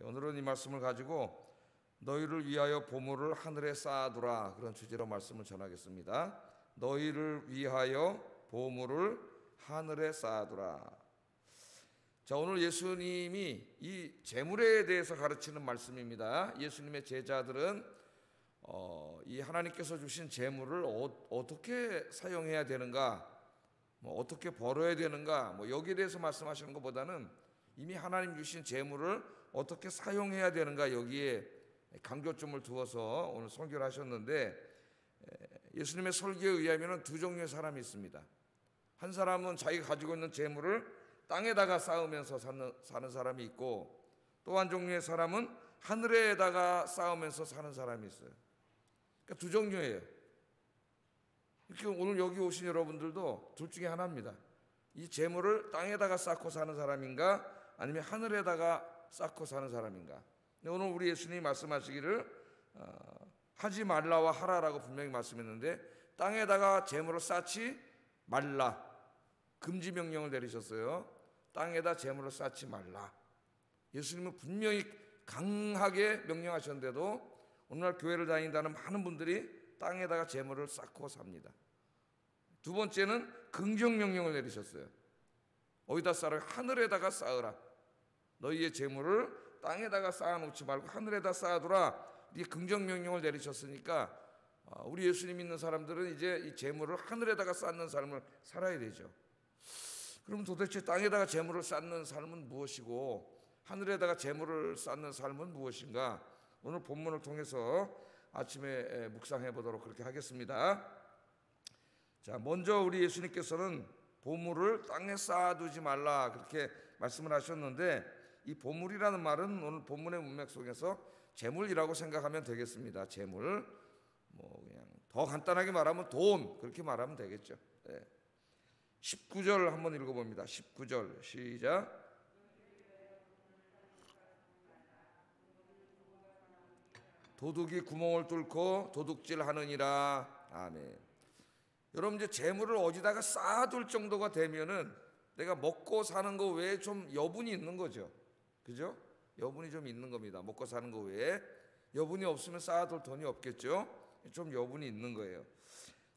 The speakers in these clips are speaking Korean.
오늘은 이 말씀을 가지고 너희를 위하여 보물을 하늘에 쌓아두라, 그런 주제로 말씀을 전하겠습니다. 너희를 위하여 보물을 하늘에 쌓아두라. 자, 오늘 예수님이 이 재물에 대해서 가르치는 말씀입니다. 예수님의 제자들은 이 하나님께서 주신 재물을 어떻게 사용해야 되는가, 어떻게 벌어야 되는가, 여기에 대해서 말씀하시는 것보다는 이미 하나님 주신 재물을 어떻게 사용해야 되는가, 여기에 강조점을 두어서 오늘 설교를 하셨는데, 예수님의 설교에 의하면 두 종류의 사람이 있습니다. 한 사람은 자기가 가지고 있는 재물을 땅에다가 쌓으면서 사는 사람이 있고, 또 한 종류의 사람은 하늘에다가 쌓으면서 사는 사람이 있어요. 그러니까 두 종류예요. 이렇게 오늘 여기 오신 여러분들도 둘 중에 하나입니다. 이 재물을 땅에다가 쌓고 사는 사람인가, 아니면 하늘에다가 쌓고 사는 사람인가. 오늘 우리 예수님이 말씀하시기를 하지 말라와 하라라고 분명히 말씀했는데, 땅에다가 재물을 쌓지 말라, 금지 명령을 내리셨어요. 땅에다 재물을 쌓지 말라. 예수님은 분명히 강하게 명령하셨는데도 오늘날 교회를 다닌다는 많은 분들이 땅에다가 재물을 쌓고 삽니다. 두 번째는 긍정 명령을 내리셨어요. 어디다 쌓으라? 하늘에다가 쌓으라. 너희의 재물을 땅에다가 쌓아놓지 말고 하늘에다 쌓아두라. 이 긍정 명령을 내리셨으니까 우리 예수님 믿는 사람들은 이제 이 재물을 하늘에다가 쌓는 삶을 살아야 되죠. 그럼 도대체 땅에다가 재물을 쌓는 삶은 무엇이고 하늘에다가 재물을 쌓는 삶은 무엇인가? 오늘 본문을 통해서 아침에 묵상해 보도록 그렇게 하겠습니다. 자, 먼저 우리 예수님께서는 보물을 땅에 쌓아두지 말라, 그렇게 말씀을 하셨는데, 이 보물이라는 말은 오늘 본문의 문맥 속에서 재물이라고 생각하면 되겠습니다. 재물, 그냥 더 간단하게 말하면 돈, 그렇게 말하면 되겠죠. 19절 한번 읽어봅니다. 19절 시작. 도둑이 구멍을 뚫고 도둑질 하느니라. 아멘. 여러분, 이제 재물을 어디다가 쌓아둘 정도가 되면은 내가 먹고 사는 거 외에 좀 여분이 있는 거죠. 그죠? 여분이 좀 있는 겁니다. 먹고 사는 거 외에 여분이 없으면 쌓아둘 돈이 없겠죠. 좀 여분이 있는 거예요.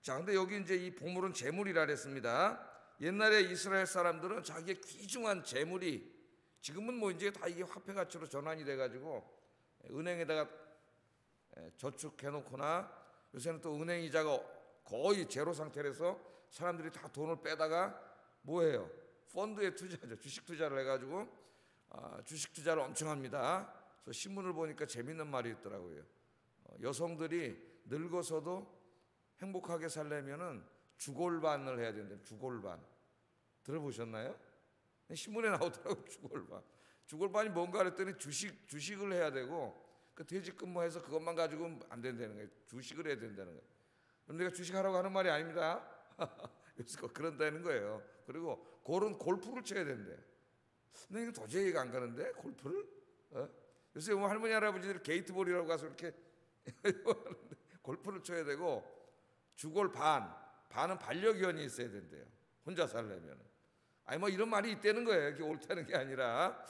자, 근데 여기 이제 이 보물은 재물이라 그랬습니다. 옛날에 이스라엘 사람들은 자기의 귀중한 재물이, 지금은 이제 다 이게 화폐 가치로 전환이 돼가지고 은행에다가 저축해놓거나, 요새는 또 은행 이자가 거의 제로 상태라서 사람들이 다 돈을 빼다가 뭐해요? 펀드에 투자하죠. 주식 투자를 해가지고 주식 투자를 엄청 합니다. 그래서 신문을 보니까 재밌는 말이 있더라고요. 여성들이 늙어서도 행복하게 살려면은 주골반을 해야 된대요. 주골반. 들어보셨나요? 신문에 나오더라고요. 주골반. 주골반이 뭔가 그랬더니 주식을 해야 되고, 그 퇴직 근무해서 그것만 가지고는 안 된다는 거예요. 주식을 해야 된다는 거예요. 그럼 내가 주식하라고 하는 말이 아닙니다. 그래서 그런다는 거예요. 그리고 골프를 쳐야 된대요. 근데 이거 도저히 이해가 안 가는데, 골프를? 요새 할머니 할아버지들 게이트볼이라고 가서 이렇게 골프를 쳐야 되고, 주골 반은 반려견이 있어야 된대요. 혼자 살려면. 이런 말이 있다는 거예요. 이게 옳다는 게 아니라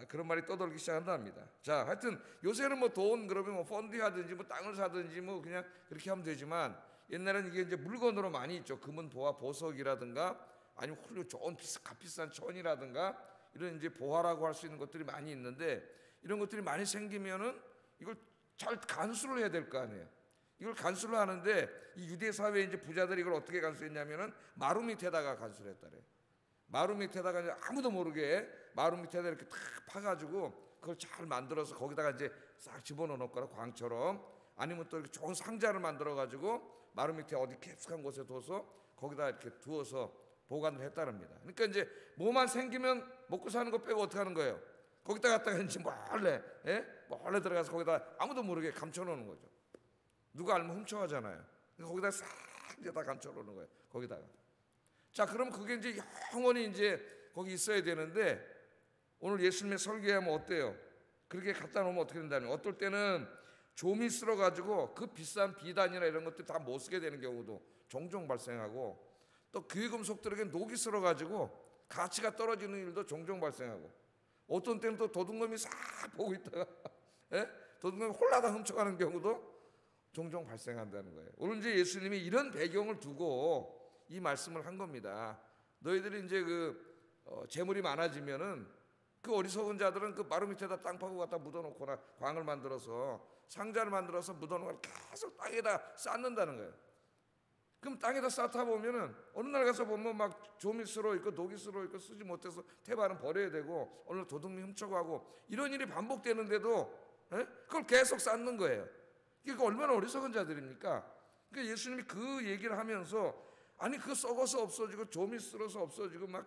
그런 말이 떠돌기 시작한답니다. 자, 하여튼 요새는 돈 그러면 펀드 하든지 땅을 사든지 그냥 그렇게 하면 되지만, 옛날에는 이게 이제 물건으로 많이 있죠. 금은 보화, 보석이라든가, 아니면 좋은 값비싼 천이라든가, 이런 이제 보화라고 할 수 있는 것들이 많이 있는데, 이런 것들이 많이 생기면은 이걸 잘 간수를 해야 될 거 아니에요. 이걸 간수를 하는데, 이 유대 사회의 이제 부자들이 이걸 어떻게 간수했냐면은 마루 밑에다가 간수를 했다래요. 마루 밑에다가 이제 아무도 모르게 마루 밑에다 이렇게 탁 파가지고 그걸 잘 만들어서 거기다가 이제 싹 집어넣어 놓거나, 광처럼, 아니면 또 이렇게 좋은 상자를 만들어가지고 마루 밑에 어디 깊숙한 곳에 둬서 거기다 이렇게 두어서 보관을 했다랍니다. 그러니까 이제 뭐만 생기면 먹고 사는 거 빼고 어떻게 하는 거예요? 거기다 갖다가 이제 몰래 들어가서 거기다 아무도 모르게 감춰놓는 거죠. 누가 알면 훔쳐가잖아요. 거기다 싹 이제 다 감춰놓는 거예요. 거기다가. 자, 그럼 그게 이제 영원히 이제 거기 있어야 되는데, 오늘 예수님의 설교하면 어때요? 그렇게 갖다 놓으면 어떻게 된다면, 어떨 때는 좀이 쓸어가지고 그 비싼 비단이나 이런 것들 다 못 쓰게 되는 경우도 종종 발생하고, 또 귀금속들에게 녹이 쓸어가지고 가치가 떨어지는 일도 종종 발생하고, 어떤 때는 또 도둑놈이 싹 보고 있다가 도둑놈이 홀라당 훔쳐가는 경우도 종종 발생한다는 거예요. 오늘 이제 예수님이 이런 배경을 두고 이 말씀을 한 겁니다. 너희들이 이제 재물이 많아지면은 그 어리석은 자들은 그 마루 밑에다 땅 파고 갖다 묻어놓거나 광을 만들어서 상자를 만들어서 묻어놓고 계속 땅에다 쌓는다는 거예요. 그럼 땅에다 쌓다 보면은 어느 날 가서 보면 막 조미 쓸어 있고 독이 쓸어 있고 쓰지 못해서 태반은 버려야 되고 오늘 도둑이 훔쳐가고 이런 일이 반복되는데도 그걸 계속 쌓는 거예요. 그러니까 얼마나 어리석은 자들입니까? 그러니까 예수님이 그 얘기를 하면서 아니 그거 썩어서 없어지고 조미 쓸어서 없어지고 막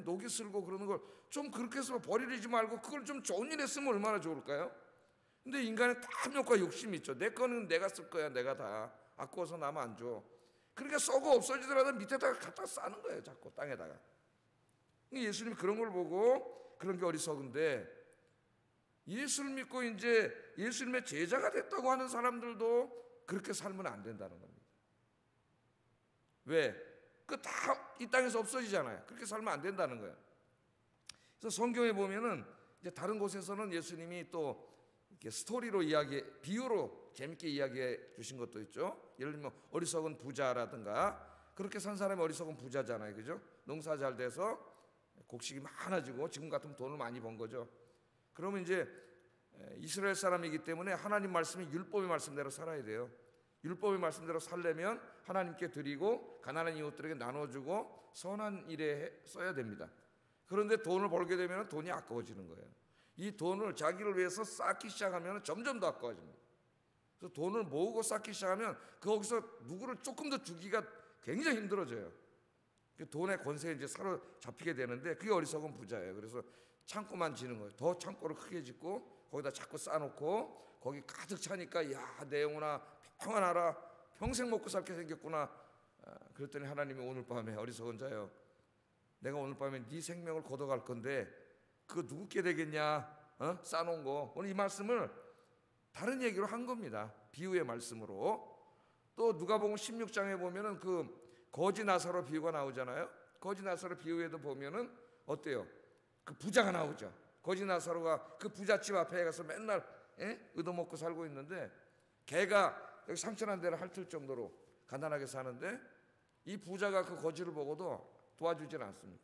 녹이 쓸고 그러는 걸 좀 그렇게 해서 버리지 말고 그걸 좀 좋은 일에 쓰면 얼마나 좋을까요? 근데 인간의 탐욕과 욕심이 있죠. 내 거는 내가 쓸 거야. 내가 다 아까워서 남 안 줘. 그러니까 썩어 없어지더라도 밑에다가 갖다 싸는 거예요. 자꾸 땅에다가. 예수님이 그런 걸 보고 그런 게 어리석은데 예수를 믿고 이제 예수님의 제자가 됐다고 하는 사람들도 그렇게 살면 안 된다는 겁니다. 왜? 그 다 이 땅에서 없어지잖아요. 그렇게 살면 안 된다는 거예요. 그래서 성경에 보면은 이제 다른 곳에서는 예수님이 또 이렇게 스토리로 비유로 재밌게 이야기해 주신 것도 있죠. 예를 들면 어리석은 부자라든가 그렇게 산 사람이 어리석은 부자잖아요, 그죠? 농사 잘 돼서 곡식이 많아지고 지금 같으면 돈을 많이 번 거죠. 그러면 이제 이스라엘 사람이기 때문에 하나님 말씀이 율법의 말씀대로 살아야 돼요. 율법의 말씀대로 살려면 하나님께 드리고 가난한 이웃들에게 나눠주고 선한 일에 써야 됩니다. 그런데 돈을 벌게 되면 돈이 아까워지는 거예요. 이 돈을 자기를 위해서 쌓기 시작하면 점점 더 아까워집니다. 그래서 돈을 모으고 쌓기 시작하면 거기서 누구를 조금 더 주기가 굉장히 힘들어져요. 돈의 권세에 이제 사로잡히게 되는데 그게 어리석은 부자예요. 그래서 창고만 지는 거예요. 더 창고를 크게 짓고 거기다 자꾸 쌓아놓고 거기 가득 차니까 야 내 영혼아 평안하라 평생 먹고 살게 생겼구나. 그랬더니 하나님이 오늘 밤에 어리석은 자여 내가 오늘 밤에 네 생명을 걷어갈 건데 그거 누구께 되겠냐? 쌓아놓은 거. 오늘 이 말씀을 다른 얘기로 한 겁니다. 비유의 말씀으로. 또 누가복음 16장에 보면은 그 거지 나사로 비유가 나오잖아요. 거지 나사로 비유에도 보면은 어때요? 그 부자가 나오죠. 거지 나사로가 그 부잣집 앞에 가서 맨날 얻어먹고 살고 있는데 개가 여기 3,000원 대를 핥을 정도로 가난하게 사는데 이 부자가 그 거지를 보고도 도와주질 않습니다.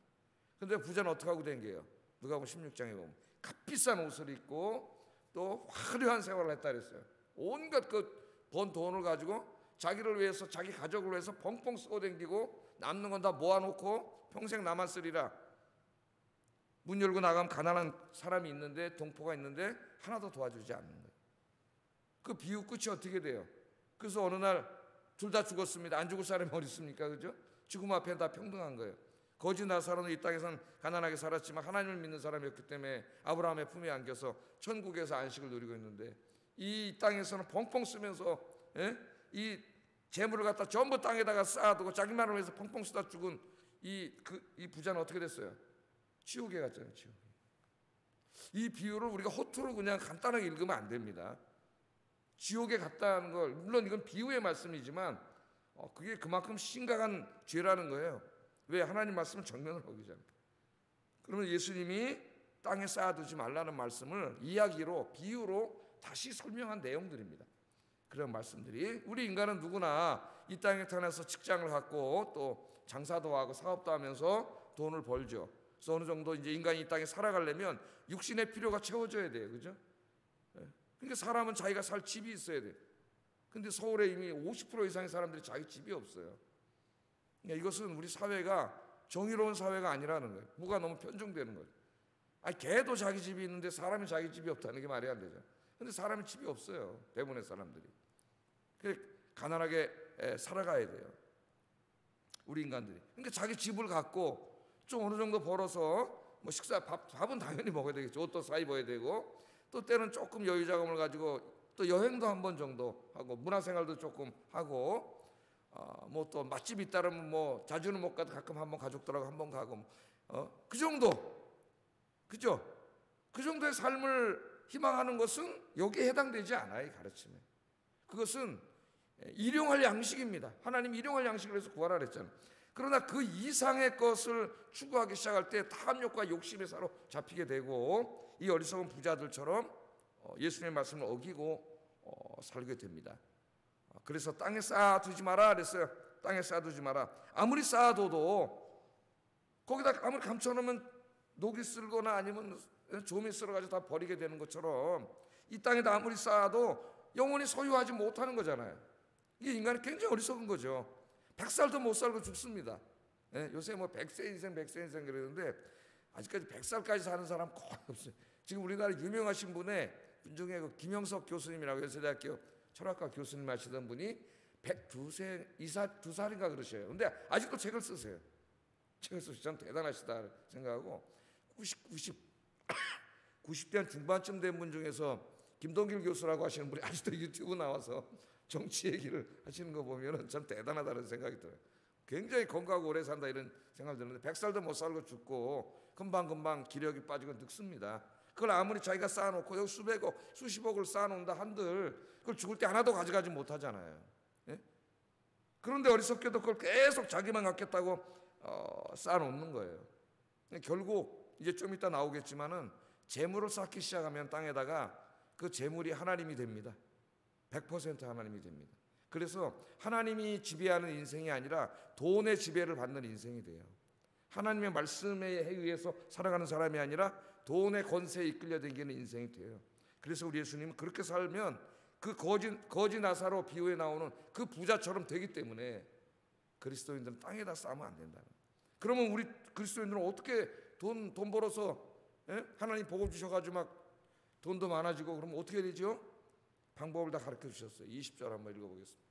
근데 부자는 어떻게 하고 댕겨요? 누가복음 16장에 보면 값비싼 옷을 입고 또 화려한 생활을 했다 그랬어요. 온갖 그 번 돈을 가지고 자기를 위해서 자기 가족을 위해서 펑펑 쓰고 댕기고 남는 건 다 모아놓고 평생 나만 쓰리라. 문 열고 나가면 가난한 사람이 있는데 동포가 있는데 하나도 도와주지 않는 거예요. 그 비유 끝이 어떻게 돼요? 그래서 어느 날 둘 다 죽었습니다. 안 죽을 사람이 어디 있습니까? 그죠? 죽음 앞에 다 평등한 거예요. 거지 나사로는 이 땅에서는 가난하게 살았지만 하나님을 믿는 사람이었기 때문에 아브라함의 품에 안겨서 천국에서 안식을 누리고 있는데 이 땅에서는 펑펑 쓰면서 이 재물을 갖다 전부 땅에다가 쌓아두고 자기만을 위해서 펑펑 쓰다 죽은 이 부자는 어떻게 됐어요? 지옥에 갔잖아요. 지옥에. 이 비유를 우리가 허투루 그냥 간단하게 읽으면 안 됩니다. 지옥에 갔다는 걸 물론 이건 비유의 말씀이지만 그게 그만큼 심각한 죄라는 거예요. 왜? 하나님 말씀은 정면을 어기잖아요. 그러면 예수님이 땅에 쌓아두지 말라는 말씀을 이야기로 비유로 다시 설명한 내용들입니다. 그런 말씀들이 우리 인간은 누구나 이 땅에 태어나서 직장을 갖고 또 장사도 하고 사업도 하면서 돈을 벌죠. 그래서 어느 정도 이제 인간이 이 땅에 살아가려면 육신의 필요가 채워져야 돼요. 그죠? 그러니까 사람은 자기가 살 집이 있어야 돼요. 근데 서울에 이미 50% 이상의 사람들이 자기 집이 없어요. 그러니까 이것은 우리 사회가 정의로운 사회가 아니라는 거예요. 뭐가 너무 편중되는 거예요. 아니 개도 자기 집이 있는데 사람이 자기 집이 없다는 게 말이 안 되죠. 근데 사람이 집이 없어요. 대부분의 사람들이. 가난하게 살아가야 돼요. 우리 인간들이. 그러니까 자기 집을 갖고 좀 어느 정도 벌어서 뭐 밥은 당연히 먹어야 되겠죠. 옷도 사 입어야 되고 또 때는 조금 여유 자금을 가지고 또 여행도 한 번 정도 하고 문화생활도 조금 하고 뭐 또 맛집 있다면 뭐 자주는 못 가도 가끔 한번 가족들하고 한번 가고 그 정도. 그죠? 그 정도의 삶을 희망하는 것은 여기에 해당되지 않아요. 이 가르침에. 그것은 일용할 양식입니다. 하나님이 일용할 양식을 해서 구하라 그랬잖아요. 그러나 그 이상의 것을 추구하기 시작할 때 탐욕과 욕심에 사로잡히게 되고 이 어리석은 부자들처럼 예수님의 말씀을 어기고 살게 됩니다. 그래서 땅에 쌓아두지 마라 그랬어요. 땅에 쌓아두지 마라. 아무리 쌓아둬도 거기다 아무리 감춰놓으면 녹이 쓸거나 아니면 좀이 쓸어가지고 다 버리게 되는 것처럼 이 땅에다 아무리 쌓아도 영원히 소유하지 못하는 거잖아요. 이게 인간이 굉장히 어리석은 거죠. 100살도 못 살고 죽습니다. 요새 뭐 100세 인생 100세 인생 그러는데 아직까지 100살까지 사는 사람 거의 없어요. 지금 우리나라 유명하신 분 중에 그 김영석 교수님이라고 연세대학교 철학과 교수님 하시던 분이 102세 2살인가 그러셔요. 근데 아직도 책을 쓰세요. 책을 쓰시면 참 대단하시다 생각하고 90대 중반쯤 된 분 중에서 김동길 교수라고 하시는 분이 아직도 유튜브 나와서 정치 얘기를 하시는 거 보면 참 대단하다는 생각이 들어요. 굉장히 건강하고 오래 산다 이런 생각이 드는데 100살도 못 살고 죽고 금방금방 기력이 빠지고 늙습니다. 그걸 아무리 자기가 쌓아놓고 여기 수백억 수십억을 쌓아놓는다 한들 그걸 죽을 때 하나도 가져가지 못하잖아요. 예? 그런데 어리석게도 그걸 계속 자기만 갖겠다고 쌓아놓는 거예요. 결국 이제 좀 이따 나오겠지만은 재물을 쌓기 시작하면 땅에다가 그 재물이 하나님이 됩니다. 100% 하나님이 됩니다. 그래서 하나님이 지배하는 인생이 아니라 돈의 지배를 받는 인생이 돼요. 하나님의 말씀에 의해서 살아가는 사람이 아니라 돈의 권세에 이끌려 다니는 인생이 돼요. 그래서 우리 예수님은 그렇게 살면 그 거지 나사로 비유에 나오는 그 부자처럼 되기 때문에 그리스도인들은 땅에다 쌓으면 안 된다는 거예요. 그러면 우리 그리스도인들은 어떻게 돈 벌어서 하나님 복을 주셔가지고 막 돈도 많아지고 그러면 어떻게 되죠? 방법을 다 가르쳐 주셨어요. 20절 한번 읽어보겠습니다.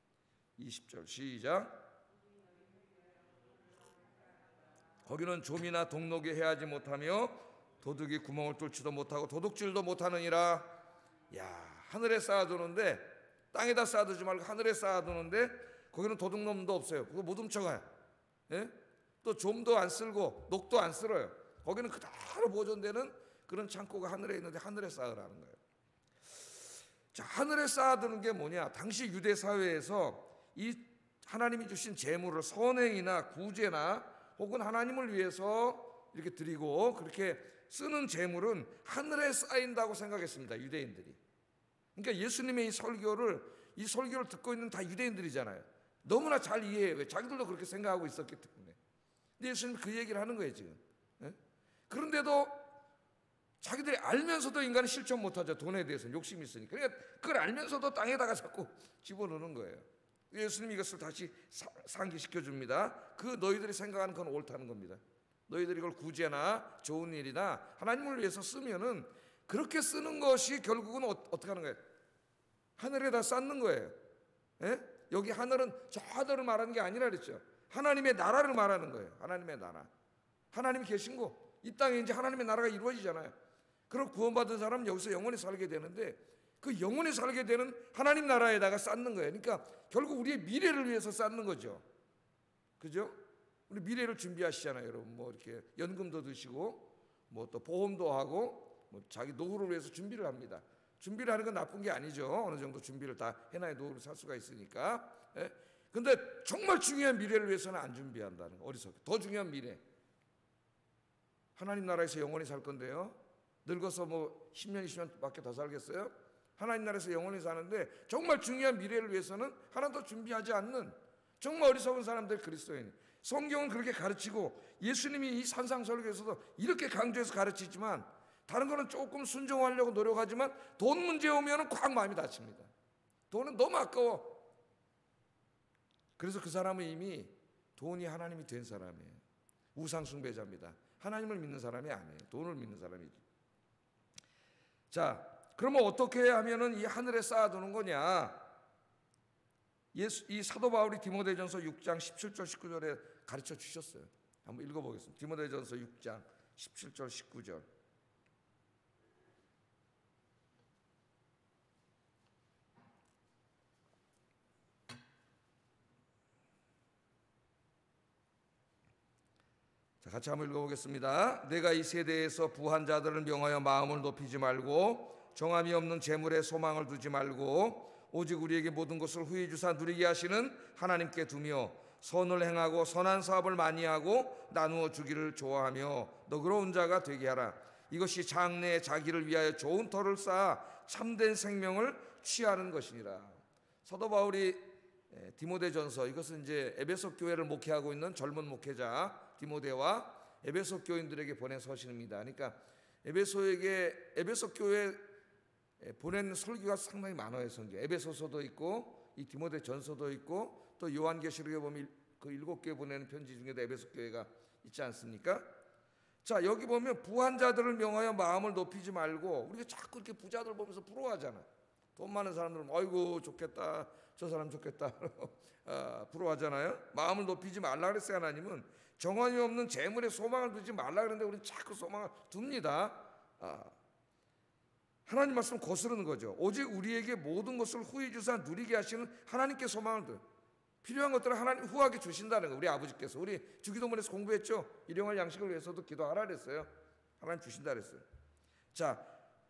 20절 시작. 거기는 좀이나 동록이 해하지 못하며 도둑이 구멍을 뚫지도 못하고 도둑질도 못하느니라. 야, 하늘에 쌓아두는데 땅에다 쌓아두지 말고 하늘에 쌓아두는데 거기는 도둑놈도 없어요. 그거 못 훔쳐가요. 예? 또 좀도 안 쓸고 녹도 안 쓸어요. 거기는 그대로 보존되는 그런 창고가 하늘에 있는데 하늘에 쌓으라는 거예요. 자, 하늘에 쌓아두는 게 뭐냐? 당시 유대 사회에서 이 하나님이 주신 재물을 선행이나 구제나 혹은 하나님을 위해서 이렇게 드리고 그렇게 쓰는 재물은 하늘에 쌓인다고 생각했습니다. 유대인들이. 그러니까 예수님의 이 설교를 듣고 있는 다 유대인들이잖아요. 너무나 잘 이해해요. 자기들도 그렇게 생각하고 있었기 때문에. 근데 예수님이 그 얘기를 하는 거예요 지금. 그런데도 자기들이 알면서도 인간은 실천 못하죠. 돈에 대해서는 욕심이 있으니까. 그러니까 그걸 알면서도 땅에다가 자꾸 집어넣는 거예요. 예수님이 이것을 다시 상기시켜 줍니다. 그 너희들이 생각하는 건 옳다는 겁니다. 너희들이 이걸 구제나 좋은 일이나 하나님을 위해서 쓰면은 그렇게 쓰는 것이 결국은 어떻게 하는 거예요? 하늘에다 쌓는 거예요. 예? 여기 하늘은 저 하늘을 말하는 게 아니라 그랬죠. 하나님의 나라를 말하는 거예요. 하나님의 나라. 하나님이 계신 곳. 이 땅에 이제 하나님의 나라가 이루어지잖아요. 그럼 구원받은 사람은 여기서 영원히 살게 되는데 그 영원히 살게 되는 하나님 나라에다가 쌓는 거예요. 그러니까 결국 우리의 미래를 위해서 쌓는 거죠. 그죠? 우리 미래를 준비하시잖아요, 여러분. 뭐 이렇게 연금도 드시고 뭐 또 보험도 하고 뭐 자기 노후를 위해서 준비를 합니다. 준비를 하는 건 나쁜 게 아니죠. 어느 정도 준비를 다 해놔야 노후를 살 수가 있으니까. 예? 근데 정말 중요한 미래를 위해서는 안 준비한다는 거. 어디서? 더 중요한 미래. 하나님 나라에서 영원히 살 건데요. 늙어서 뭐 10년, 20년밖에 더 살겠어요? 하나님 나라에서 영원히 사는데 정말 중요한 미래를 위해서는 하나도 준비하지 않는 정말 어리석은 사람들 그리스도인. 성경은 그렇게 가르치고 예수님이 이 산상설교에서도 이렇게 강조해서 가르치지만 다른 거는 조금 순종하려고 노력하지만 돈 문제 오면은 꽉 마음이 다칩니다. 돈은 너무 아까워. 그래서 그 사람은 이미 돈이 하나님이 된 사람이에요. 우상 숭배자입니다. 하나님을 믿는 사람이 아니에요. 돈을 믿는 사람이죠. 자, 그러면 어떻게 하면은 이 하늘에 쌓아두는 거냐? 이 사도 바울이 디모데전서 6장 17절 19절에 가르쳐 주셨어요. 한번 읽어보겠습니다. 디모데전서 6장 17절 19절. 자, 같이 한번 읽어보겠습니다. 내가 이 세대에서 부한 자들을 명하여 마음을 높이지 말고 정함이 없는 재물에 소망을 두지 말고 오직 우리에게 모든 것을 후히 주사 누리게 하시는 하나님께 두며 선을 행하고 선한 사업을 많이 하고 나누어 주기를 좋아하며 너그러운 자가 되게 하라. 이것이 장래에 자기를 위하여 좋은 터를 쌓아 참된 생명을 취하는 것이니라. 사도 바울이 디모데전서, 이것은 이제 에베소 교회를 목회하고 있는 젊은 목회자 디모데와 에베소 교인들에게 보낸 서신입니다. 그러니까 에베소 교회 보낸 설교가 상당히 많아요. 성경 에베소서도 있고 이 디모데전서도 있고 또 요한계시록에 보면 그 7교회 보내는 편지 중에도 에베소 교회가 있지 않습니까? 자, 여기 보면 부한 자들을 명하여 마음을 높이지 말고, 우리가 자꾸 이렇게 부자들 보면서 부러워하잖아. 돈 많은 사람들은 아이고 좋겠다, 저 사람 좋겠다 부러워하잖아요. 마음을 높이지 말라 그랬어요. 하나님은 정한이 없는 재물에 소망을 두지 말라 그랬는데 우리는 자꾸 소망을 둡니다. 하나님 말씀 거스르는 거죠. 오직 우리에게 모든 것을 후히 주사 누리게 하시는 하나님께 소망을 둬요. 필요한 것들을 하나님 후하게 주신다는 거. 우리 아버지께서, 우리 주기도문에서 공부했죠. 일용할 양식을 위해서도 기도하라 그랬어요. 하나님 주신다 그랬어요. 자,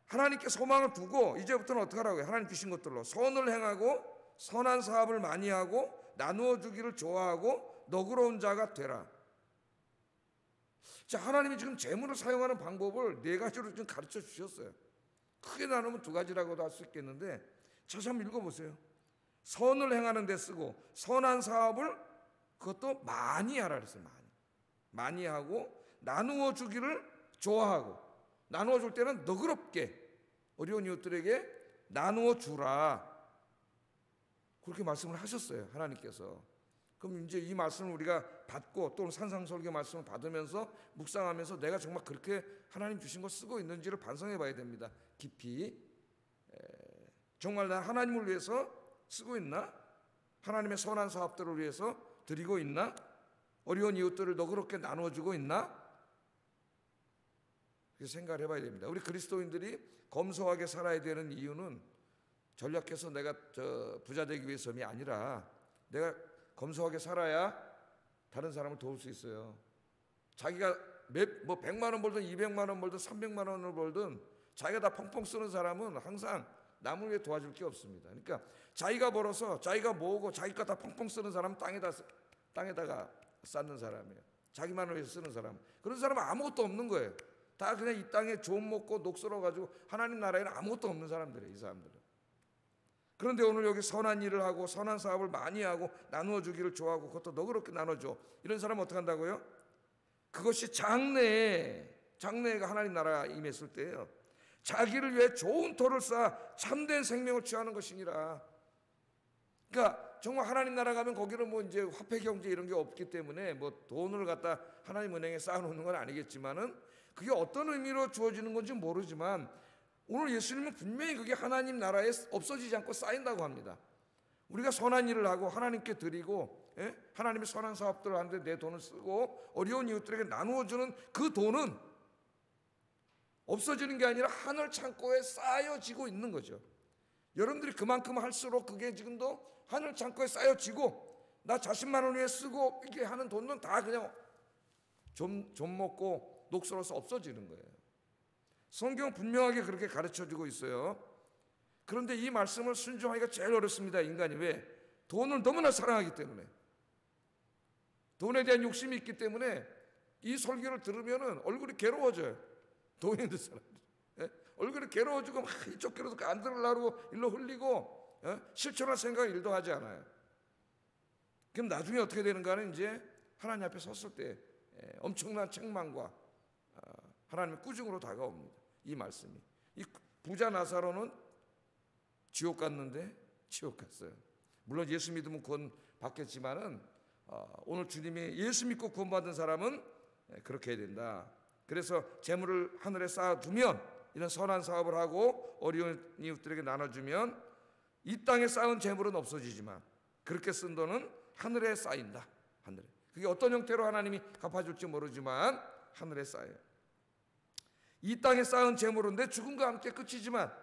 하나님께 소망을 두고 이제부터는 어떻게 하라고요? 하나님 주신 것들로 선을 행하고 선한 사업을 많이 하고 나누어 주기를 좋아하고 너그러운 자가 되라. 자, 하나님이 지금 재물을 사용하는 방법을 4가지로 지금 가르쳐 주셨어요. 크게 나누면 2가지라고도 할 수 있겠는데, 다시 한번 읽어보세요. 선을 행하는 데 쓰고 선한 사업을 그것도 많이 하라 그랬어요. 많이 하고 나누어 주기를 좋아하고, 나누어 줄 때는 너그럽게 어려운 이웃들에게 나누어 주라, 그렇게 말씀을 하셨어요. 하나님께서. 그럼 이제 이 말씀을 우리가 받고 또 산상설교 말씀을 받으면서 묵상하면서 내가 정말 그렇게 하나님 주신 거 쓰고 있는지를 반성해 봐야 됩니다. 깊이. 정말 나 하나님을 위해서 쓰고 있나? 하나님의 선한 사업들을 위해서 드리고 있나? 어려운 이웃들을 너그럽게 나눠주고 있나? 그렇게 생각을 해봐야 됩니다. 우리 그리스도인들이 검소하게 살아야 되는 이유는 전략해서 내가 부자 되기 위해서이 아니라, 내가 검소하게 살아야 다른 사람을 도울 수 있어요. 자기가 100만 원 벌든 200만 원 벌든 300만 원을 벌든 자기가 다 펑펑 쓰는 사람은 항상 남을 위해 도와줄 게 없습니다. 그러니까 자기가 벌어서 자기가 모으고 자기가 다 펑펑 쓰는 사람은 땅에다가 쌓는 사람이에요. 자기만을 위해서 쓰는 사람. 그런 사람은 아무것도 없는 거예요. 다 그냥 이 땅에 좀 먹고 녹슬어가지고 하나님 나라에는 아무것도 없는 사람들이에요. 이 사람들은. 그런데 오늘 여기 선한 일을 하고 선한 사업을 많이 하고 나누어 주기를 좋아하고 그것도 너그럽게 나눠줘, 이런 사람은 어떻게 한다고요? 그것이 장래가 하나님 나라 임했을 때예요. 자기를 위해 좋은 터를 쌓아 참된 생명을 취하는 것이니라. 그러니까 정말 하나님 나라 가면 거기는 뭐 이제 화폐 경제 이런 게 없기 때문에 뭐 돈을 갖다 하나님 은행에 쌓아놓는 건 아니겠지만은, 그게 어떤 의미로 주어지는 건지 모르지만 오늘 예수님은 분명히 그게 하나님 나라에 없어지지 않고 쌓인다고 합니다. 우리가 선한 일을 하고 하나님께 드리고, 하나님의 선한 사업들을 하는데 내 돈을 쓰고 어려운 이웃들에게 나누어주는 그 돈은 없어지는 게 아니라 하늘 창고에 쌓여지고 있는 거죠. 여러분들이 그만큼 할수록 그게 지금도 하늘 창고에 쌓여지고, 나 자신만을 위해 쓰고 이렇게 하는 돈은 다 그냥 좀 먹고 녹슬어서 없어지는 거예요. 성경은 분명하게 그렇게 가르쳐주고 있어요. 그런데 이 말씀을 순종하기가 제일 어렵습니다. 인간이. 왜? 돈을 너무나 사랑하기 때문에, 돈에 대한 욕심이 있기 때문에 이 설교를 들으면 얼굴이 괴로워져요. 돈에 있는 사람들 얼굴이 괴로워지고 막 이쪽 귀로도 안 들으려고 일로 흘리고 실천할 생각 일도 하지 않아요. 그럼 나중에 어떻게 되는가는 이제 하나님 앞에 섰을 때 엄청난 책망과 하나님의 꾸중으로 다가옵니다. 이 말씀이. 이 부자 나사로는 지옥 갔는데 지옥 갔어요. 물론 예수 믿으면 구원 받겠지만은 오늘 주님이 예수 믿고 구원받은 사람은 그렇게 해야 된다. 그래서 재물을 하늘에 쌓아두면, 이런 선한 사업을 하고 어려운 이웃들에게 나눠주면 이 땅에 쌓은 재물은 없어지지만 그렇게 쓴 돈은 하늘에 쌓인다. 하늘에. 그게 어떤 형태로 하나님이 갚아줄지 모르지만 하늘에 쌓여요. 이 땅에 쌓은 재물은 내 죽음과 함께 끝이지만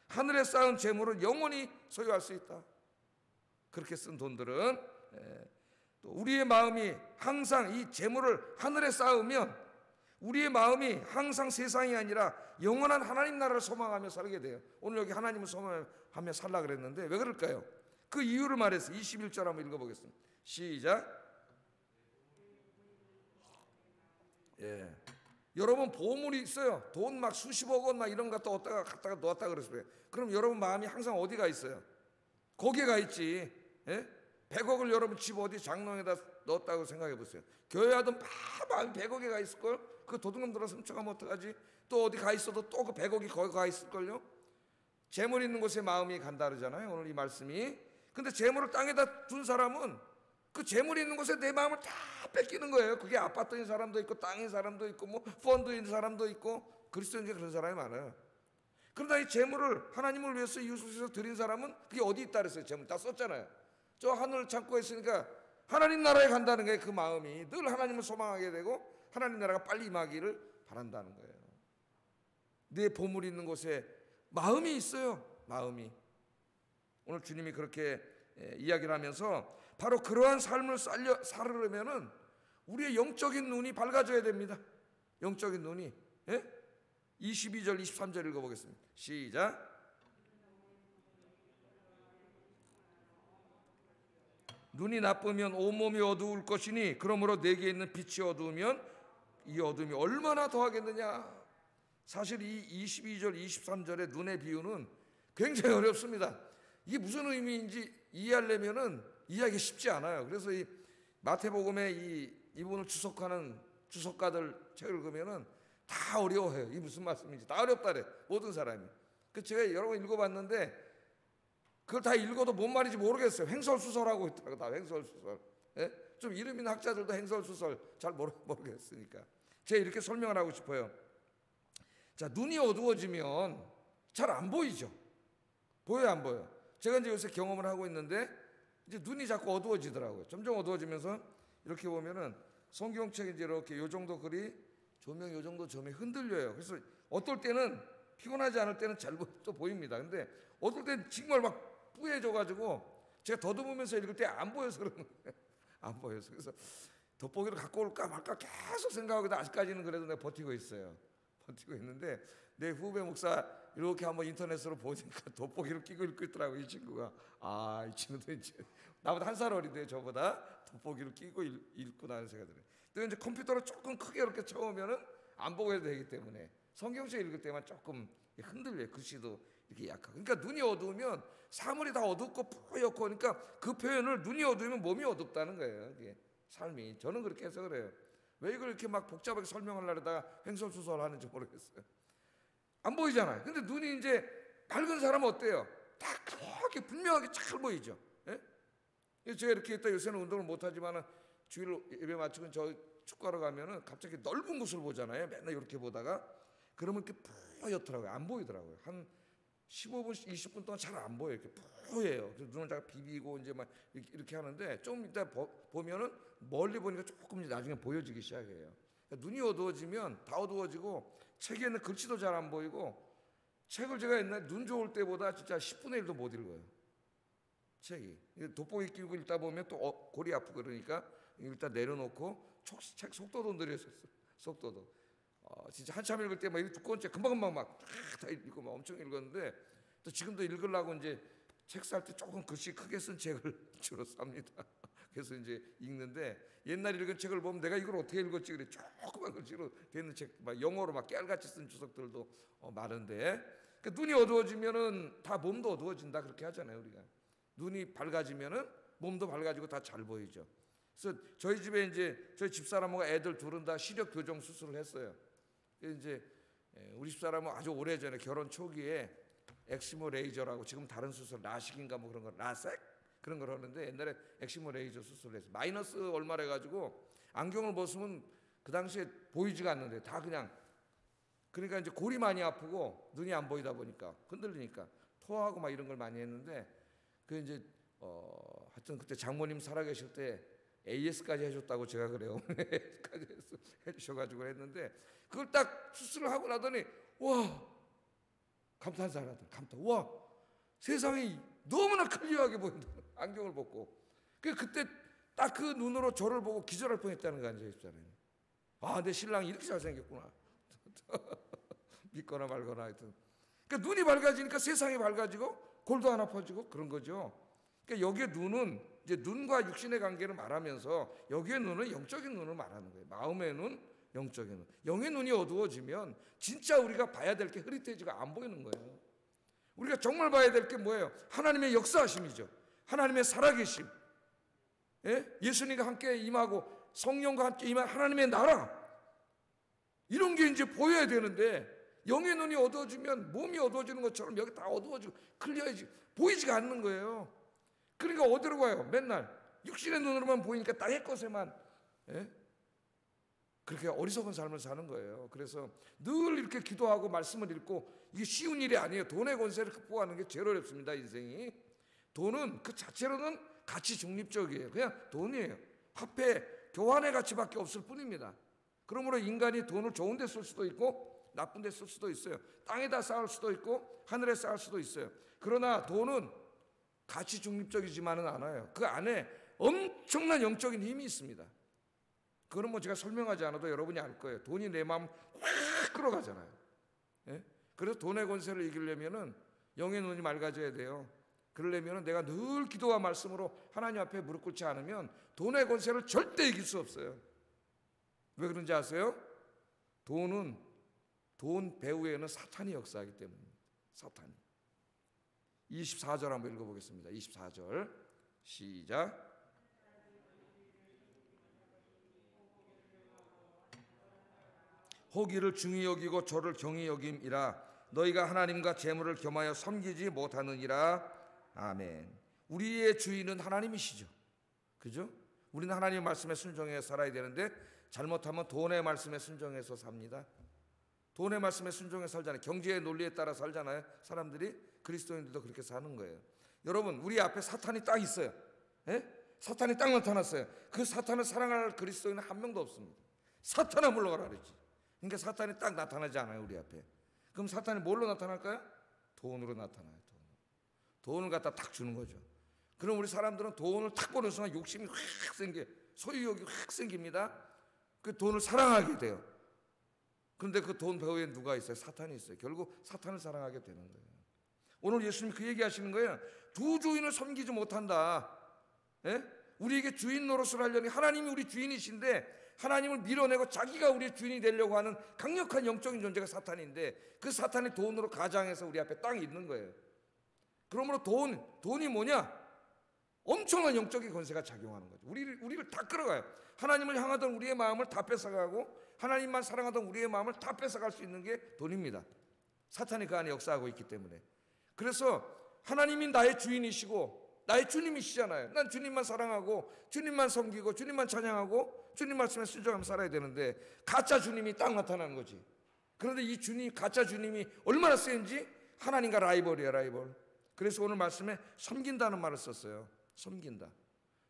하늘에 쌓은 재물은 영원히 소유할 수 있다. 그렇게 쓴 돈들은 또 우리의 마음이 항상 이 재물을 하늘에 쌓으면 우리의 마음이 항상 세상이 아니라 영원한 하나님 나라를 소망하며 살게 돼요. 오늘 여기 하나님을 소망하며 살라 그랬는데 왜 그럴까요? 그 이유를 말해서 21절 한번 읽어보겠습니다. 시작. 예. 여러분 보물이 있어요. 돈 막 수십억 원 막 이런 거 갖다가 놓았다 그랬어요. 그럼 여러분 마음이 항상 어디가 있어요? 거기에 가 있지. 예? 100억을 여러분 집 어디 장롱에다 넣었다고 생각해 보세요. 교회 하던 마음이 100억에 가 있을걸? 그 도둑놈 들어서 훔쳐가면 어떡하지? 또 어디 가 있어도 또 그 100억이 거기 가 있을걸요? 재물 있는 곳에 마음이 간다 그러잖아요, 오늘 이 말씀이. 근데 재물을 땅에다 둔 사람은 그 재물이 있는 곳에 내 마음을 다 뺏기는 거예요. 그게 아파트인 사람도 있고 땅인 사람도 있고 뭐 펀드인 사람도 있고 그리스도인들 그런 사람이 많아요. 그러나 이 재물을 하나님을 위해서 이웃을 위해서 드린 사람은 그게 어디 있다 그랬어요. 재물 다 썼잖아요. 저 하늘 창고에 있으니까 하나님 나라에 간다는 게 그 마음이 늘 하나님을 소망하게 되고 하나님 나라가 빨리 임하기를 바란다는 거예요. 내 보물이 있는 곳에 마음이 있어요. 마음이. 오늘 주님이 그렇게 이야기를 하면서 바로 그러한 삶을 살으려면은 우리의 영적인 눈이 밝아져야 됩니다. 영적인 눈이. 예? 22절 23절 읽어보겠습니다. 시작. 눈이 나쁘면 온몸이 어두울 것이니 그러므로 내게 있는 빛이 어두우면 이 어둠이 얼마나 더하겠느냐. 사실 이 22절 23절의 눈의 비유는 굉장히 어렵습니다. 이게 무슨 의미인지 이해하려면은 이해하기 쉽지 않아요. 그래서 이 마태복음에 이분을 주석하는 주석가들 책을 읽으면은 다 어려워해요. 이게 무슨 말씀인지 다 어렵다래 모든 사람이. 그 제가 여러 번 읽어봤는데 그걸 다 읽어도 뭔 말인지 모르겠어요. 횡설수설하고 있더라고. 다 횡설수설. 예? 좀 이름 있는 학자들도 횡설수설 잘 모르겠으니까 제가 이렇게 설명을 하고 싶어요. 자, 눈이 어두워지면 잘 안 보이죠. 보여요, 안 보여요? 제가 이제 요새 경험을 하고 있는데 이제 눈이 자꾸 어두워지더라고요. 점점 어두워지면서 이렇게 보면은 성경책이 이제 이렇게 요 정도 글이 조명 요 정도 점이 흔들려요. 그래서 어떨 때는 피곤하지 않을 때는 잘 또 보입니다. 근데 어떨 때는 정말 막 뿌얘져가지고 제가 더듬으면서 읽을 때 안 보여서 그런 거예요. 안 보여서. 그래서 돋보기를 갖고 올까 말까 계속 생각하고 아직까지는 그래도 내가 버티고 있어요. 버티고 있는데 내 후배 목사 이렇게 한번 인터넷으로 보니까 돋보기를 끼고 읽고 있더라고요. 이 친구가. 아, 이 친구도 이제 나보다 한 살 어린데 저보다 돋보기를 끼고 읽구나 하는 생각이 들어요. 또 이제 컴퓨터를 조금 크게 이렇게 쳐오면은 안 보고 해도 되기 때문에 성경책 읽을 때만 조금 흔들려요. 글씨도 이렇게 약하고. 그러니까 눈이 어두우면 사물이 다 어둡고 뿌옇고 그러니까 그 표현을 눈이 어두우면 몸이 어둡다는 거예요. 이게 삶이. 저는 그렇게 해서 그래요. 왜 이걸 이렇게 막 복잡하게 설명하려다가 횡설수설 하는지 모르겠어요. 안 보이잖아요. 근데 눈이 이제 밝은 사람은 어때요? 딱 그렇게 분명하게 잘 보이죠. 예? 제가 이렇게 있다 요새는 운동을 못하지만 주일 예배 마치고 저 축구하러 가면은 갑자기 넓은 곳을 보잖아요. 맨날 이렇게 보다가 그러면 이렇게 뿌옇더라고요. 안 보이더라고요. 한 15분, 20분 동안 잘 안 보여요. 이렇게 뿌예요. 눈을 잘 비비고 이제 막 이렇게 하는데 좀 이따 보면은 멀리 보니까 조금 이제 나중에 보여지기 시작해요. 그러니까 눈이 어두워지면 다 어두워지고 책에 있는 글씨도 잘 안 보이고 책을 제가 옛날에 눈 좋을 때보다 진짜 10분의 1도 못 읽어요. 책이. 돋보기 끼고 읽다 보면 또 골이 아프고 그러니까 일단 내려놓고 책 속도도 느렸었어요. 속도도. 진짜 한참 읽을 때 막 두꺼운 책 금방금방 막 다 읽고 막 엄청 읽었는데 또 지금도 읽으려고 이제 책 살 때 조금 글씨 크게 쓴 책을 주로 삽니다. 그래서 이제 읽는데 옛날 읽은 책을 보면 내가 이걸 어떻게 읽었지 그래 조그만 글씨로 되는 책 막 영어로 막 깨알같이 쓴 주석들도 많은데 그러니까 눈이 어두워지면은 다 몸도 어두워진다 그렇게 하잖아요 우리가. 눈이 밝아지면은 몸도 밝아지고 다 잘 보이죠. 그래서 저희 집에 이제 저희 집사람하고 애들 둘은 다 시력 교정 수술을 했어요. 이제 우리 집사람은 아주 오래전에 결혼 초기에 엑시모 레이저라고 지금 다른 수술 라식인가 뭐 그런 거 라섹 그런 걸 하는데 옛날에 엑시모 레이저 수술을 했어요. 마이너스 얼마래 가지고 안경을 벗으면 그 당시에 보이지가 않는데 다 그냥 그러니까 이제 골이 많이 아프고 눈이 안 보이다 보니까 흔들리니까 토하고 막 이런 걸 많이 했는데 그 이제 하여튼 그때 장모님 살아계실 때 AS까지 해줬다고 제가 그래요. AS까지 해주셔가지고 했는데 그걸 딱 수술을 하고 나더니 와 감탄 사람들 감탄 와 세상이 너무나 클리어하게 보인다. 안경을 벗고 그때 딱 그 눈으로 저를 보고 기절할 뻔했다는 거 아니에요, 집사람이. 아, 내 신랑이 이렇게 잘생겼구나. 믿거나 말거나 하여튼. 그러니까 눈이 밝아지니까 세상이 밝아지고 골도 안 아파지고 그런 거죠. 그러니까 여기에 눈은 이제 눈과 육신의 관계를 말하면서 여기에 눈은 영적인 눈을 말하는 거예요. 마음의 눈, 영적인 눈. 영의 눈이 어두워지면 진짜 우리가 봐야 될 게 흐릿해지고 안 보이는 거예요. 우리가 정말 봐야 될 게 뭐예요? 하나님의 역사하심이죠. 하나님의 살아계심. 예수님과 함께 임하고 성령과 함께 임한 하나님의 나라. 이런 게 이제 보여야 되는데 영의 눈이 어두워지면 몸이 어두워지는 것처럼 여기 다 어두워지고 클리어해지고 보이지가 않는 거예요. 그러니까 어디로 가요? 맨날 육신의 눈으로만 보이니까 땅의 것에만 그렇게 어리석은 삶을 사는 거예요. 그래서 늘 이렇게 기도하고 말씀을 읽고 이게 쉬운 일이 아니에요. 돈의 권세를 극복하는 게 제일 어렵습니다. 인생이. 돈은 그 자체로는 가치 중립적이에요. 그냥 돈이에요. 화폐, 교환의 가치밖에 없을 뿐입니다. 그러므로 인간이 돈을 좋은 데 쓸 수도 있고 나쁜 데 쓸 수도 있어요. 땅에다 쌓을 수도 있고 하늘에 쌓을 수도 있어요. 그러나 돈은 가치 중립적이지만은 않아요. 그 안에 엄청난 영적인 힘이 있습니다. 그건 뭐 제가 설명하지 않아도 여러분이 알 거예요. 돈이 내 마음 확 끌어가잖아요. 그래서 돈의 권세를 이기려면은 영의 눈이 맑아져야 돼요. 그러려면은 내가 늘 기도와 말씀으로 하나님 앞에 무릎 꿇지 않으면 돈의 권세를 절대 이길 수 없어요. 왜 그런지 아세요? 돈 배후에는 사탄이 역사하기 때문입니다. 사탄이. 24절 한번 읽어보겠습니다. 24절 시작. 호기를 중히 여기고 저를 경히 여김이라. 너희가 하나님과 재물을 겸하여 섬기지 못하느니라. 아멘. 우리의 주인은 하나님이시죠. 그죠? 우리는 하나님의 말씀에 순종해 살아야 되는데 잘못하면 돈의 말씀에 순종해서 삽니다. 돈의 말씀에 순종해 살잖아요. 경제의 논리에 따라 살잖아요. 사람들이. 그리스도인들도 그렇게 사는 거예요. 여러분, 우리 앞에 사탄이 딱 있어요. 사탄이 딱 나타났어요. 그 사탄을 사랑할 그리스도인은 한 명도 없습니다. 사탄아 물러가라 그랬지. 그러니까 사탄이 딱 나타나지 않아요. 우리 앞에. 그럼 사탄이 뭘로 나타날까요? 돈으로 나타나요. 돈을 갖다 딱 주는 거죠. 그럼 우리 사람들은 돈을 탁 보는 순간 욕심이 확 생겨, 소유욕이 확 생깁니다. 그 돈을 사랑하게 돼요. 그런데 그 돈 배후에 누가 있어요? 사탄이 있어요. 결국 사탄을 사랑하게 되는 거예요. 오늘 예수님 그 얘기하시는 거예요. 두 주인을 섬기지 못한다. 우리에게 주인 노릇을 하려니 하나님이 우리 주인이신데 하나님을 밀어내고 자기가 우리의 주인이 되려고 하는 강력한 영적인 존재가 사탄인데 그 사탄이 돈으로 가장해서 우리 앞에 딱 있는 거예요. 그러므로 돈이 뭐냐? 엄청난 영적인 권세가 작용하는 거죠. 우리를 다 끌어가요. 하나님을 향하던 우리의 마음을 다 뺏어가고 하나님만 사랑하던 우리의 마음을 다 뺏어갈 수 있는 게 돈입니다. 사탄이 그 안에 역사하고 있기 때문에. 그래서 하나님이 나의 주인이시고 나의 주님이시잖아요. 난 주님만 사랑하고 주님만 섬기고 주님만 찬양하고 주님 말씀에 순종하며 살아야 되는데 가짜 주님이 딱 나타나는 거지. 그런데 이 주님, 가짜 주님이 얼마나 센지 하나님과 라이벌이에요. 라이벌. 그래서 오늘 말씀에 섬긴다는 말을 썼어요. 섬긴다.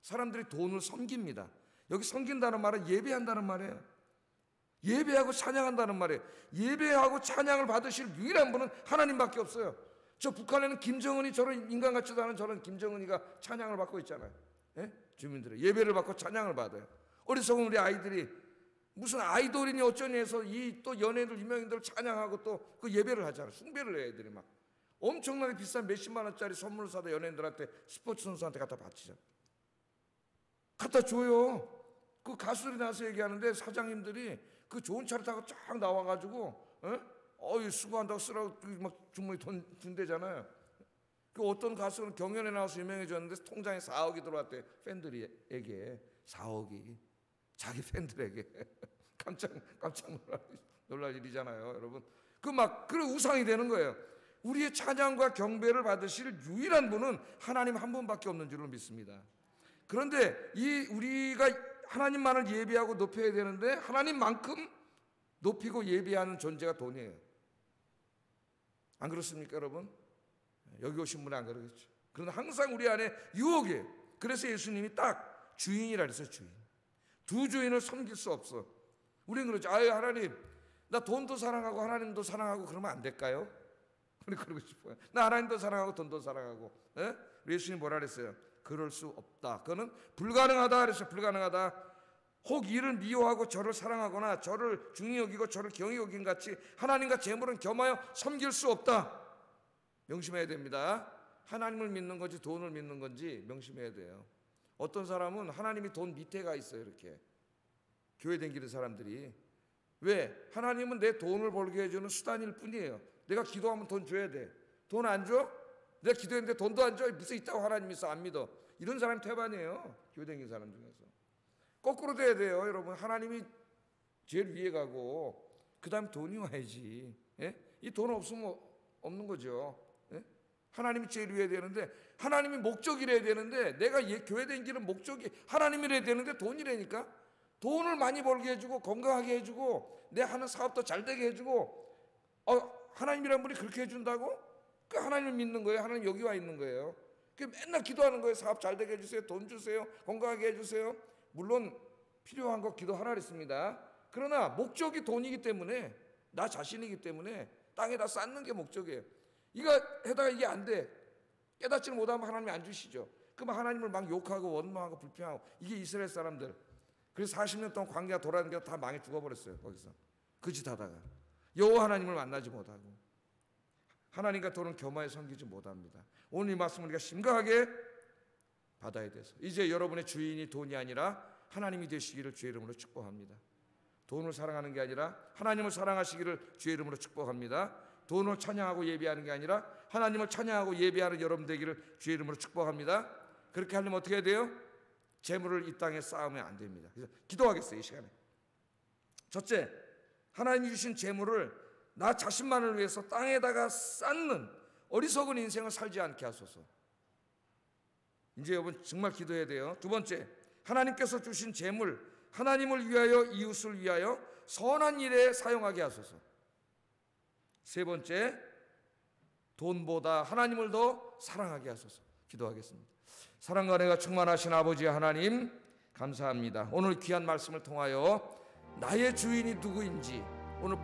사람들이 돈을 섬깁니다. 여기 섬긴다는 말은 예배한다는 말이에요. 예배하고 찬양한다는 말이에요. 예배하고 찬양을 받으실 유일한 분은 하나님밖에 없어요. 저 북한에는 김정은이 저런 인간 같지도 않은 저런 김정은이가 찬양을 받고 있잖아요. 주민들의 예배를 받고 찬양을 받아요. 어리석은 우리 아이들이 무슨 아이돌이니 어쩌니 해서 이 또 연예인들 유명인들 찬양하고 또 그 예배를 하잖아요. 숭배를 해 애들이 막 엄청나게 비싼 몇십만 원짜리 선물을 사다 연예인들한테 스포츠 선수한테 갖다 바치죠. 갖다 줘요. 그 가수들이 나와서 얘기하는데 사장님들이 그 좋은 차를 타고 쫙 나와가지고 수고한다고 쓰라고 막 주머니 돈 준대잖아요. 그 어떤 가수는 경연에 나와서 유명해졌는데 통장에 4억이 들어왔대. 팬들에게 4억이 자기 팬들에게 깜짝 놀랄 일이잖아요, 여러분. 그런 우상이 되는 거예요. 우리의 찬양과 경배를 받으실 유일한 분은 하나님 한 분밖에 없는 줄로 믿습니다. 그런데 우리가 하나님만을 예배하고 높여야 되는데 하나님만큼 높이고 예배하는 존재가 돈이에요. 안 그렇습니까, 여러분? 여기 오신 분은 안 그러겠죠. 그러나 항상 우리 안에 유혹이에요. 그래서 예수님이 딱 주인이라 그랬어요. 주인. 두 주인을 섬길 수 없어. 우리는 그러죠. 아유, 하나님, 나 돈도 사랑하고 하나님도 사랑하고 그러면 안 될까요? 우리 그러고 싶어요. 나 하나님도 사랑하고 돈도 사랑하고. 예수님 뭐라 그랬어요? 그럴 수 없다. 그거는 불가능하다 그랬어요. 불가능하다. 혹 이를 미워하고 저를 사랑하거나 저를 중히 여기고 저를 경히 여긴 같이 하나님과 재물은 겸하여 섬길 수 없다. 명심해야 됩니다. 하나님을 믿는 건지 돈을 믿는 건지 명심해야 돼요. 어떤 사람은 하나님이 돈 밑에 가 있어요. 이렇게 교회 다니는 사람들이 왜? 하나님은 내 돈을 벌게 해주는 수단일 뿐이에요. 내가 기도하면 돈 줘야 돼. 돈 안 줘? 내가 기도했는데 돈도 안 줘? 무슨 있다고 하나님 있어? 안 믿어. 이런 사람 태반이에요. 교회 다니는 사람 중에서. 거꾸로 돼야 돼요. 여러분, 하나님이 제일 위에 가고 그 다음 돈이 와야지. 예? 이 돈 없으면 없는 거죠. 예? 하나님이 제일 위에 되는데, 하나님이 목적이래야 되는데, 내가 교회 다니는 목적이 하나님이래야 되는데 돈이라니까. 돈을 많이 벌게 해주고 건강하게 해주고 내 하는 사업도 잘 되게 해주고, 하나님이란 분이 그렇게 해준다고? 그 하나님을 믿는 거예요. 하나님 여기 와 있는 거예요. 그 맨날 기도하는 거예요. 사업 잘 되게 해주세요. 돈 주세요. 건강하게 해주세요. 물론 필요한 거 기도하라 그랬습니다. 그러나 목적이 돈이기 때문에, 나 자신이기 때문에 땅에다 쌓는 게 목적이에요. 이거 해다가 이게 안 돼. 깨닫지를 못하면 하나님이 안 주시죠. 그럼 하나님을 막 욕하고 원망하고 불평하고, 이게 이스라엘 사람들. 그래서 40년 동안 광야 돌아다니면서 다 망해 죽어버렸어요. 거기서 그 짓 하다가 여호와 하나님을 만나지 못하고 하나님과 돈은 겸하여 섬기지 못합니다. 오늘 이 말씀을 우리가 심각하게 받아야 돼서, 이제 여러분의 주인이 돈이 아니라 하나님이 되시기를 주의 이름으로 축복합니다. 돈을 사랑하는 게 아니라 하나님을 사랑하시기를 주의 이름으로 축복합니다. 돈을 찬양하고 예배하는 게 아니라 하나님을 찬양하고 예배하는 여러분 되기를 주의 이름으로 축복합니다. 그렇게 하려면 어떻게 해야 돼요? 재물을 이 땅에 쌓으면 안 됩니다. 그래서 기도하겠어요, 이 시간에. 첫째, 하나님이 주신 재물을 나 자신만을 위해서 땅에다가 쌓는 어리석은 인생을 살지 않게 하소서. 이제 여러분 정말 기도해야 돼요. 두 번째, 하나님께서 주신 재물, 하나님을 위하여 이웃을 위하여 선한 일에 사용하게 하소서. 세 번째, 돈보다 하나님을 더 사랑하게 하소서. 기도하겠습니다. 사랑과 은혜가 충만하신 아버지 하나님, 감사합니다. 오늘 귀한 말씀을 통하여 나의 주인이 누구인지 오늘